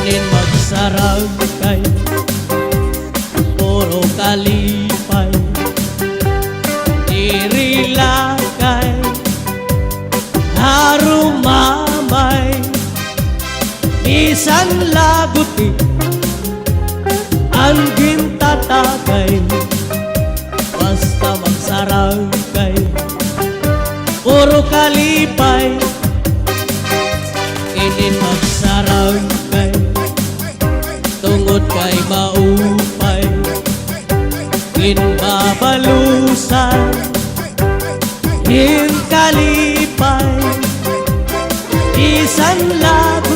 Inin magsarag kay puro kalipay, dirila kay harumamay, bisan laguti ang gintatagay, basta magsarag kay puro kalipay. Inin magsarag kay tungod kay maupay, ginbabalusan in kalipay, isan lago